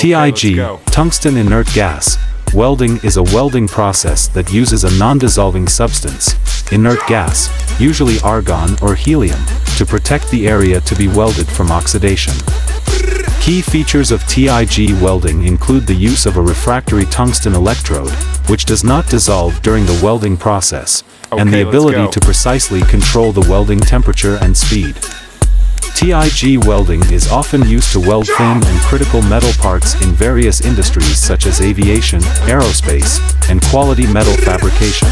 TIG, tungsten inert gas. Welding is a welding process that uses a non-dissolving substance, inert gas, usually argon or helium, to protect the area to be welded from oxidation. Key features of TIG welding include the use of a refractory tungsten electrode, which does not dissolve during the welding process, and the ability to precisely control the welding temperature and speed. TIG welding is often used to weld thin and critical metal parts in various industries such as aviation, aerospace, and quality metal fabrication.